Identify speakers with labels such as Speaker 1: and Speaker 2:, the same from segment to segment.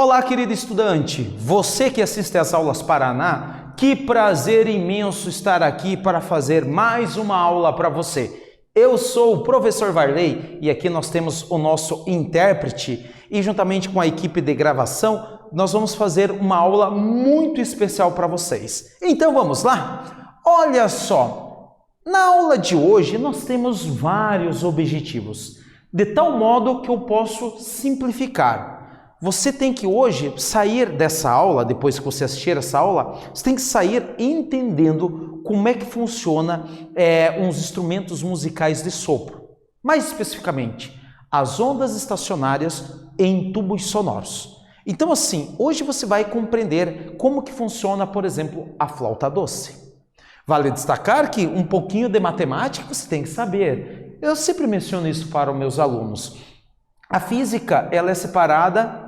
Speaker 1: Olá, querido estudante, você que assiste às aulas Paraná, que prazer imenso estar aqui para fazer mais uma aula para você. Eu sou o professor Varley e aqui nós temos o nosso intérprete e juntamente com a equipe de gravação, nós vamos fazer uma aula muito especial para vocês. Então vamos lá? Olha só, na aula de hoje nós temos vários objetivos, de tal modo que eu posso simplificar. Você tem que hoje sair dessa aula, depois que você assistir essa aula, você tem que sair entendendo como é que funciona uns instrumentos musicais de sopro. Mais especificamente, as ondas estacionárias em tubos sonoros. Então assim, hoje você vai compreender como que funciona, por exemplo, a flauta doce. Vale destacar que um pouquinho de matemática você tem que saber. Eu sempre menciono isso para os meus alunos. A física, ela é separada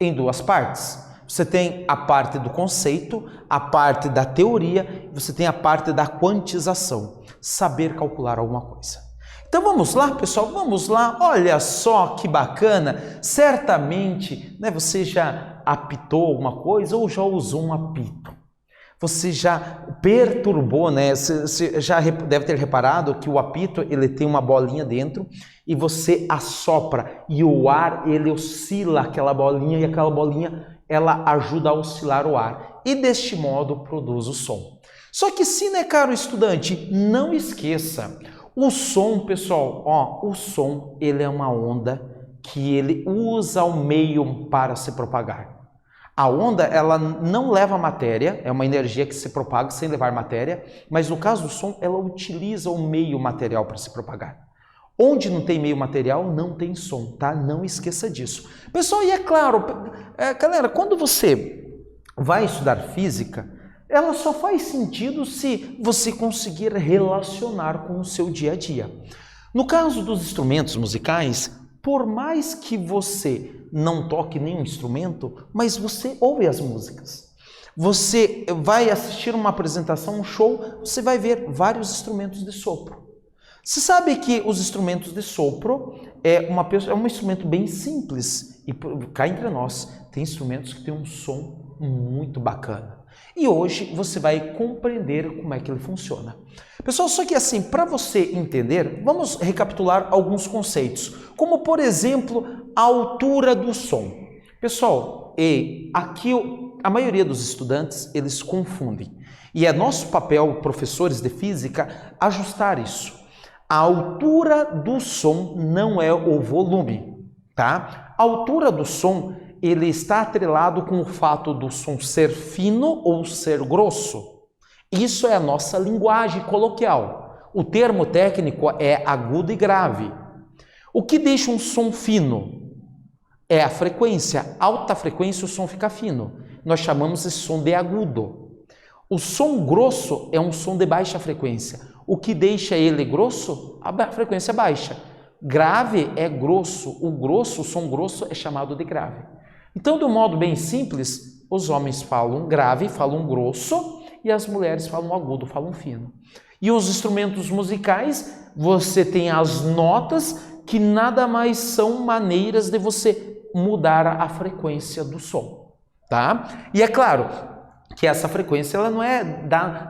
Speaker 1: em duas partes. Você tem a parte do conceito, a parte da teoria, você tem a parte da quantização, saber calcular alguma coisa. Então vamos lá, pessoal, vamos lá. Olha só que bacana. Certamente, você já apitou alguma coisa ou já usou um apito. Você já perturbou, Você já deve ter reparado que o apito ele tem uma bolinha dentro e você assopra e o ar ele oscila aquela bolinha e aquela bolinha ela ajuda a oscilar o ar e deste modo produz o som. Só que sim, caro estudante, não esqueça, o som, pessoal, o som ele é uma onda que ele usa o meio para se propagar. A onda, ela não leva matéria, é uma energia que se propaga sem levar matéria, mas no caso do som, ela utiliza o meio material para se propagar. Onde não tem meio material, não tem som, tá? Não esqueça disso. Pessoal, e é claro, galera, quando você vai estudar física, ela só faz sentido se você conseguir relacionar com o seu dia a dia. No caso dos instrumentos musicais, por mais que você não toque nenhum instrumento, mas você ouve as músicas. Você vai assistir uma apresentação, um show, você vai ver vários instrumentos de sopro. Você sabe que os instrumentos de sopro é um instrumento bem simples e cá entre nós tem instrumentos que têm um som muito bacana. E hoje você vai compreender como é que ele funciona. Pessoal, só que assim, para você entender, vamos recapitular alguns conceitos, como por exemplo, a altura do som. Pessoal, aqui a maioria dos estudantes, eles confundem. E é nosso papel, professores de física, ajustar isso. A altura do som não é o volume, tá? A altura do som ele está atrelado com o fato do som ser fino ou ser grosso. Isso é a nossa linguagem coloquial. O termo técnico é agudo e grave. O que deixa um som fino é a frequência. Alta frequência, o som fica fino. Nós chamamos esse som de agudo. O som grosso é um som de baixa frequência. O que deixa ele grosso? A frequência baixa. Grave é grosso. O som grosso é chamado de grave. Então, de um modo bem simples, os homens falam grave, falam grosso, e as mulheres falam agudo, falam fino. E os instrumentos musicais, você tem as notas, que nada mais são maneiras de você mudar a frequência do som, tá? E é claro que essa frequência, ela não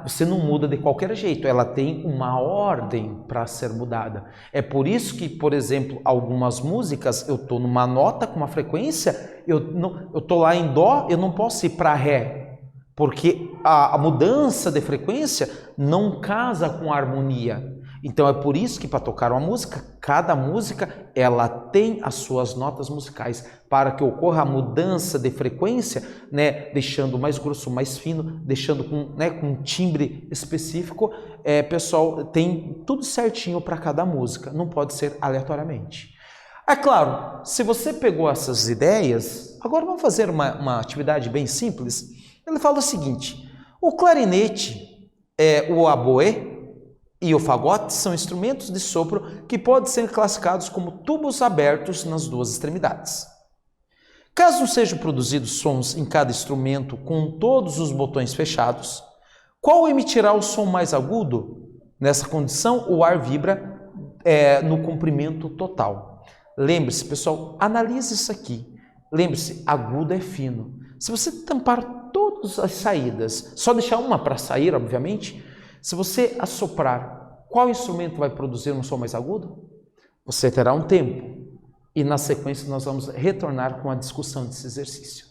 Speaker 1: você não muda de qualquer jeito, ela tem uma ordem para ser mudada. É por isso que, por exemplo, algumas músicas, eu estou numa nota com uma frequência, eu estou lá em dó, eu não posso ir para ré, porque a mudança de frequência não casa com a harmonia. Então é por isso que para tocar uma música, cada música ela tem as suas notas musicais para que ocorra a mudança de frequência, deixando mais grosso, mais fino, deixando com um timbre específico. Pessoal, tem tudo certinho para cada música, não pode ser aleatoriamente. É claro, se você pegou essas ideias, agora vamos fazer uma atividade bem simples. Ele fala o seguinte: o clarinete, o oboé e o fagote são instrumentos de sopro que podem ser classificados como tubos abertos nas duas extremidades. Caso não sejam produzidos sons em cada instrumento com todos os botões fechados, qual emitirá o som mais agudo? Nessa condição, o ar vibra no comprimento total. Lembre-se, pessoal, analise isso aqui. lembre-se, agudo é fino. Se você tampar todas as saídas, só deixar uma para sair, obviamente, se você assoprar, qual instrumento vai produzir um som mais agudo? Você terá um tempo. E na sequência nós vamos retornar com a discussão desse exercício.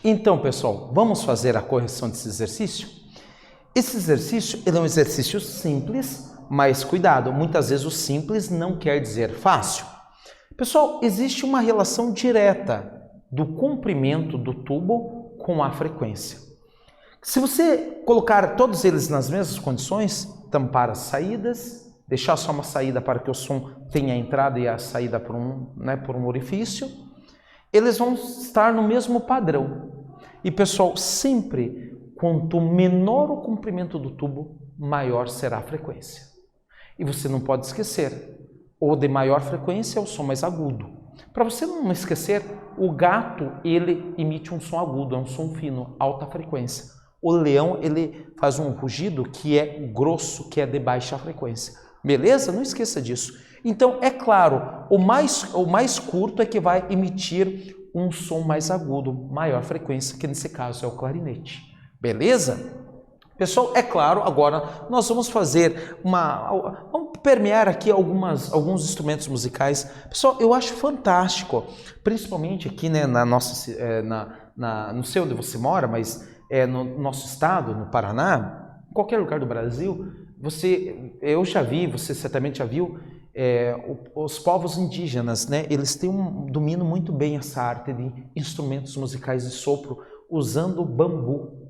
Speaker 1: Então, pessoal, vamos fazer a correção desse exercício? Esse exercício ele é um exercício simples, mas cuidado, muitas vezes o simples não quer dizer fácil. Pessoal, existe uma relação direta do comprimento do tubo com a frequência. Se você colocar todos eles nas mesmas condições, tampar as saídas, deixar só uma saída para que o som tenha a entrada e a saída por um orifício, eles vão estar no mesmo padrão. E pessoal, sempre quanto menor o comprimento do tubo, maior será a frequência. E você não pode esquecer, o de maior frequência é o som mais agudo. Para você não esquecer, o gato ele emite um som agudo, é um som fino, alta frequência. O leão ele faz um rugido que é grosso, que é de baixa frequência. Beleza? Não esqueça disso. Então, é claro, o mais curto é que vai emitir um som mais agudo, maior frequência, que nesse caso é o clarinete. Beleza? Pessoal, é claro, agora nós vamos fazer vamos permear aqui alguns instrumentos musicais. Pessoal, eu acho fantástico, principalmente aqui, né, não sei onde você mora, mas no nosso estado, no Paraná, em qualquer lugar do Brasil, eu já vi, você certamente já viu, os povos indígenas, né, eles dominam muito bem essa arte de instrumentos musicais de sopro usando bambu.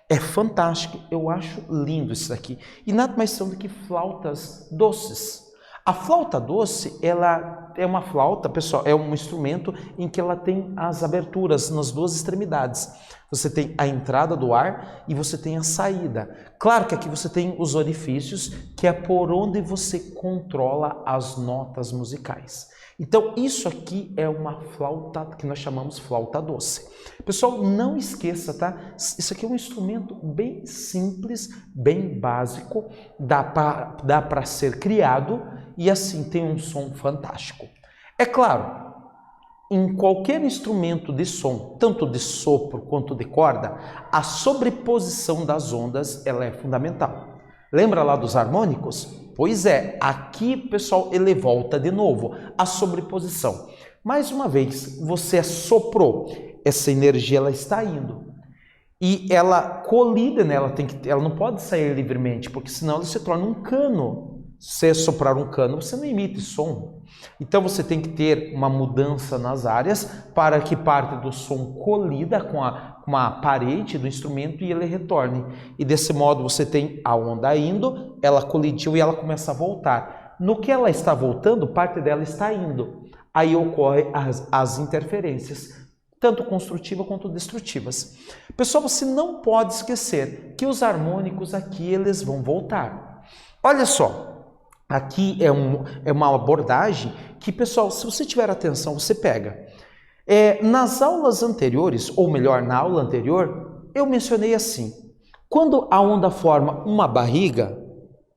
Speaker 1: É fantástico, eu acho lindo isso daqui. E nada mais são do que flautas doces. A flauta doce, ela é uma flauta, pessoal, é um instrumento em que ela tem as aberturas nas duas extremidades. Você tem a entrada do ar e você tem a saída. Claro que aqui você tem os orifícios, que é por onde você controla as notas musicais. Então, isso aqui é uma flauta que nós chamamos flauta doce. Pessoal, não esqueça, tá? Isso aqui é um instrumento bem simples, bem básico, dá para ser criado e assim tem um som fantástico. É claro, em qualquer instrumento de som, tanto de sopro quanto de corda, a sobreposição das ondas ela é fundamental. Lembra lá dos harmônicos? Pois é, aqui, pessoal, ele volta de novo, a sobreposição. Mais uma vez, você soprou, essa energia ela está indo. E ela colide, né? Ela não pode sair livremente, porque senão ela se torna um cano. Se soprar um cano, você não emite som. Então você tem que ter uma mudança nas áreas para que parte do som colida com a parede do instrumento e ele retorne. E desse modo você tem a onda indo, ela colidiu e ela começa a voltar. No que ela está voltando, parte dela está indo. Aí ocorrem as interferências, tanto construtivas quanto destrutivas. Pessoal, você não pode esquecer que os harmônicos aqui eles vão voltar. Olha só. Aqui é uma abordagem que, pessoal, se você tiver atenção, você pega. Nas aulas anteriores, ou melhor, na aula anterior, eu mencionei assim, quando a onda forma uma barriga,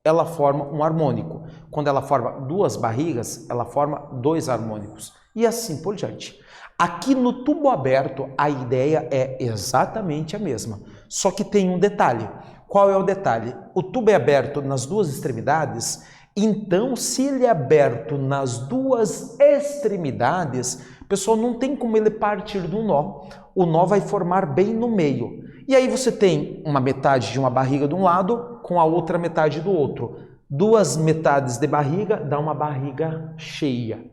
Speaker 1: ela forma um harmônico. Quando ela forma duas barrigas, ela forma dois harmônicos. E assim por diante. Aqui no tubo aberto, a ideia é exatamente a mesma, só que tem um detalhe. Qual é o detalhe? O tubo é aberto nas duas extremidades. Então, se ele é aberto nas duas extremidades, pessoal, não tem como ele partir do nó. O nó vai formar bem no meio. E aí você tem uma metade de uma barriga de um lado com a outra metade do outro. Duas metades de barriga dá uma barriga cheia,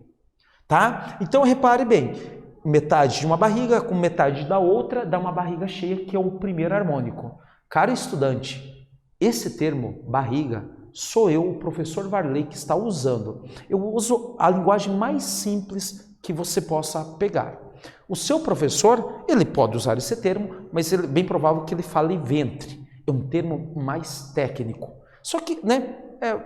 Speaker 1: tá? Então, repare bem, metade de uma barriga com metade da outra dá uma barriga cheia, que é o primeiro harmônico. Caro estudante, esse termo, barriga, sou eu, o professor Varley, que está usando. Eu uso a linguagem mais simples que você possa pegar. O seu professor, ele pode usar esse termo, mas é bem provável que ele fale ventre. É um termo mais técnico. Só que, né,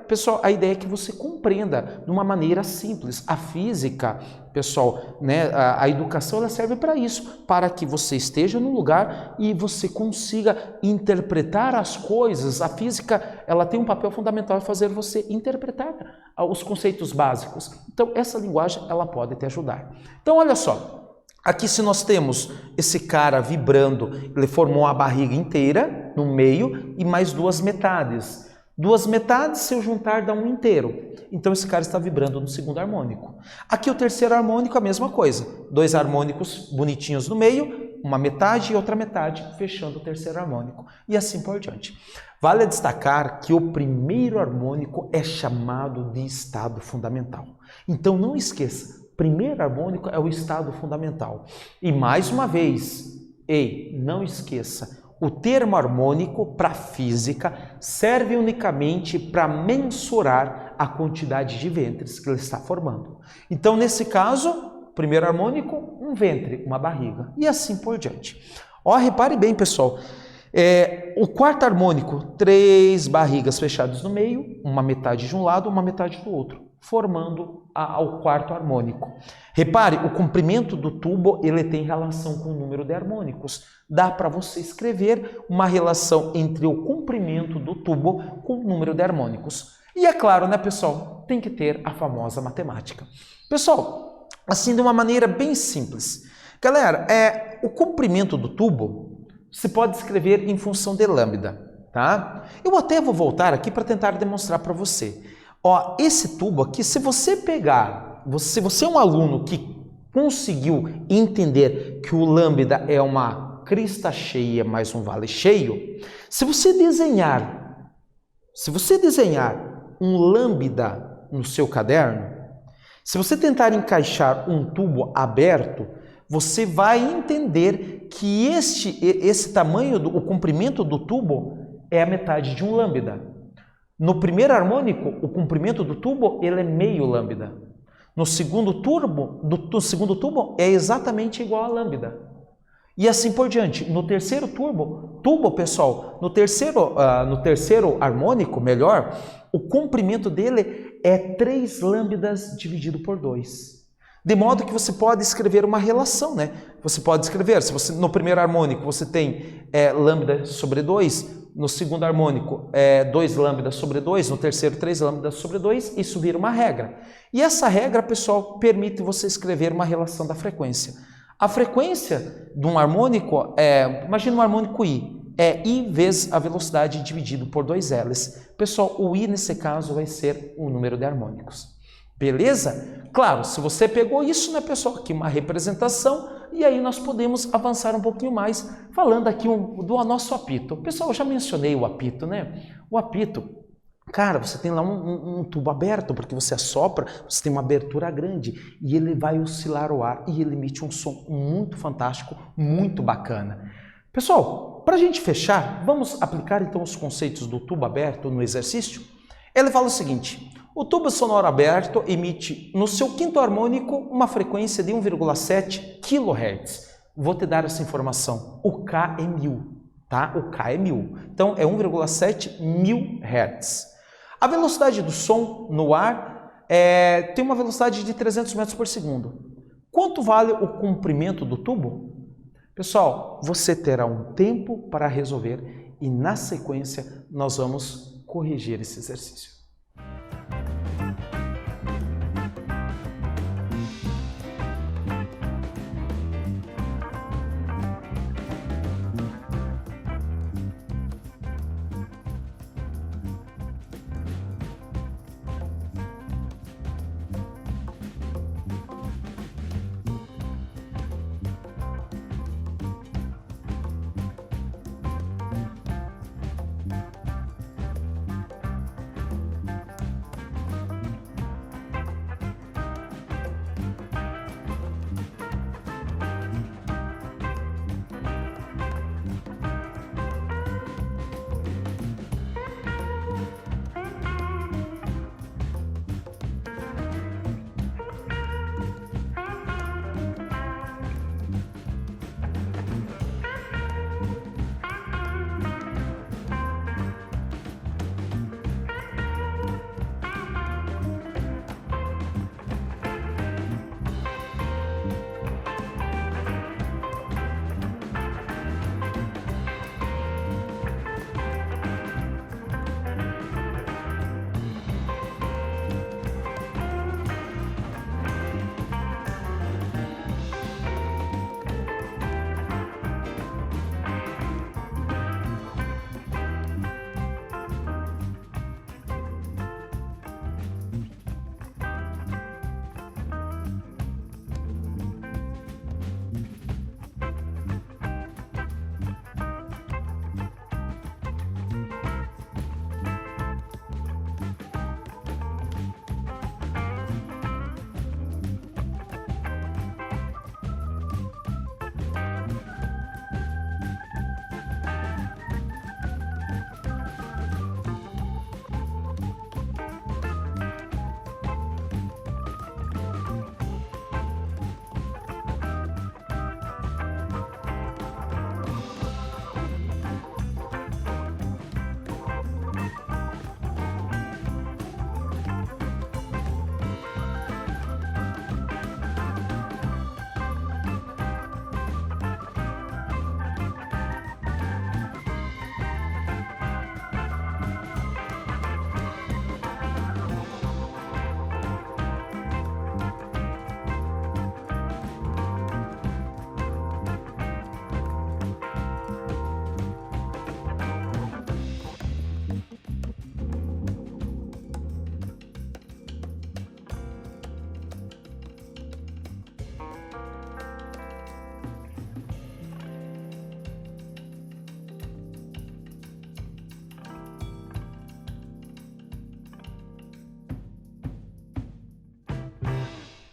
Speaker 1: pessoal, a ideia é que você compreenda de uma maneira simples. A física, pessoal, né, a educação ela serve para isso, para que você esteja no lugar e você consiga interpretar as coisas. A física ela tem um papel fundamental em fazer você interpretar os conceitos básicos. Então, essa linguagem ela pode te ajudar. Então, olha só. Aqui se nós temos esse cara vibrando, ele formou a barriga inteira no meio e mais duas metades. Duas metades, se eu juntar, dá um inteiro. Então, esse cara está vibrando no segundo harmônico. Aqui o terceiro harmônico, a mesma coisa. Dois harmônicos bonitinhos no meio, uma metade e outra metade, fechando o terceiro harmônico. E assim por diante. Vale destacar que o primeiro harmônico é chamado de estado fundamental. Então, não esqueça, primeiro harmônico é o estado fundamental. E mais uma vez, não esqueça, o termo harmônico para física serve unicamente para mensurar a quantidade de ventres que ele está formando. Então, nesse caso, primeiro harmônico, um ventre, uma barriga, e assim por diante. Ó, repare bem, pessoal, o quarto harmônico, 3 barrigas fechadas no meio, uma metade de um lado, uma metade do outro, formando o quarto harmônico. Repare, o comprimento do tubo ele tem relação com o número de harmônicos. Dá para você escrever uma relação entre o comprimento do tubo com o número de harmônicos. E é claro, né, pessoal, tem que ter a famosa matemática. Pessoal, assim de uma maneira bem simples. Galera, o comprimento do tubo se pode escrever em função de lambda, tá? Eu até vou voltar aqui para tentar demonstrar para você. Ó, esse tubo aqui, se você pegar, se você é um aluno que conseguiu entender que o lambda é uma crista cheia mais um vale cheio, se você desenhar um lambda no seu caderno, se você tentar encaixar um tubo aberto, você vai entender que esse tamanho, o comprimento do tubo é a metade de um lambda. No primeiro harmônico, o comprimento do tubo ele é meio lambda. No segundo tubo é exatamente igual a lambda. E assim por diante. No terceiro tubo, pessoal, no terceiro harmônico, melhor, o comprimento dele é 3 lambdas dividido por 2. De modo que você pode escrever uma relação, né? Você pode escrever, se você no primeiro harmônico você tem lambda sobre 2, no segundo harmônico 2 lambdas sobre 2, no terceiro 3 lambdas sobre 2, isso vira uma regra. E essa regra, pessoal, permite você escrever uma relação da frequência. A frequência de um harmônico imagina um harmônico I, é I vezes a velocidade dividido por 2 L's. Pessoal, o I nesse caso vai ser o número de harmônicos. Beleza? Claro, se você pegou isso, né, pessoal, aqui uma representação, e aí nós podemos avançar um pouquinho mais, falando aqui do nosso apito. Pessoal, eu já mencionei o apito, né? O apito, cara, você tem lá um tubo aberto, porque você assopra, você tem uma abertura grande, e ele vai oscilar o ar, e ele emite um som muito fantástico, muito bacana. Pessoal, para a gente fechar, vamos aplicar então os conceitos do tubo aberto no exercício? Ele fala o seguinte: o tubo sonoro aberto emite no seu quinto harmônico uma frequência de 1,7 kHz. Vou te dar essa informação. O K é 1000, tá? O K é 1000. Então é 1,7 mil Hz. A velocidade do som no ar tem uma velocidade de 300 metros por segundo. Quanto vale o comprimento do tubo? Pessoal, você terá um tempo para resolver e na sequência nós vamos corrigir esse exercício.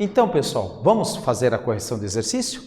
Speaker 1: Então, pessoal, vamos fazer a correção do exercício?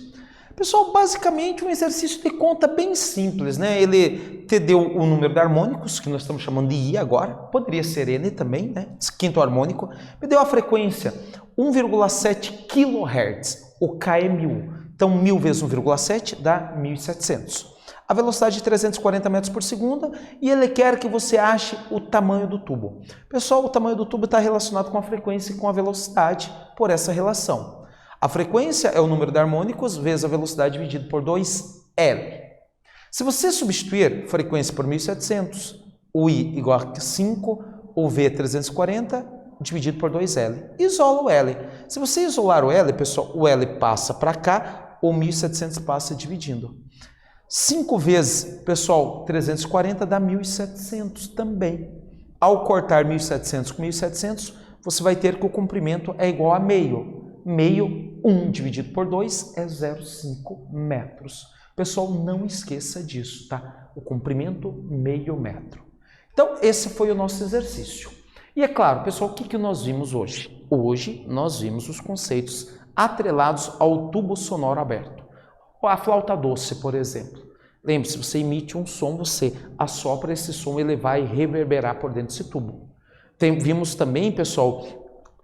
Speaker 1: Pessoal, basicamente um exercício de conta bem simples, né? Ele te deu o número de harmônicos, que nós estamos chamando de I agora, poderia ser N também, né? Quinto harmônico. Me deu a frequência 1,7 kHz, o K é 1000. Então, 1000 vezes 1,7 dá 1700. A velocidade de 340 metros por segundo e ele quer que você ache o tamanho do tubo. Pessoal, o tamanho do tubo está relacionado com a frequência e com a velocidade por essa relação. A frequência é o número de harmônicos vezes a velocidade dividido por 2L. Se você substituir frequência por 1700, o I igual a 5, o V 340, dividido por 2L. Isola o L. Se você isolar o L, pessoal, o L passa para cá, o 1700 passa dividindo. 5 vezes, pessoal, 340 dá 1700 também. Ao cortar 1700 com 1700, você vai ter que o comprimento é igual a meio. Meio, 1 dividido por 2 é 0,5 metros. Pessoal, não esqueça disso, tá? O comprimento, meio metro. Então, esse foi o nosso exercício. E é claro, pessoal, o que nós vimos hoje? Hoje, nós vimos os conceitos atrelados ao tubo sonoro aberto. A flauta doce, por exemplo. Lembre-se, você emite um som, você assopra esse som, ele vai reverberar por dentro desse tubo. Vimos também, pessoal,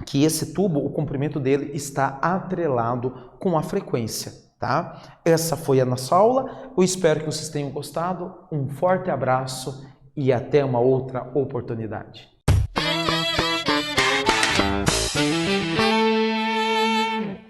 Speaker 1: que esse tubo, o comprimento dele está atrelado com a frequência, tá? Essa foi a nossa aula, eu espero que vocês tenham gostado, um forte abraço e até uma outra oportunidade.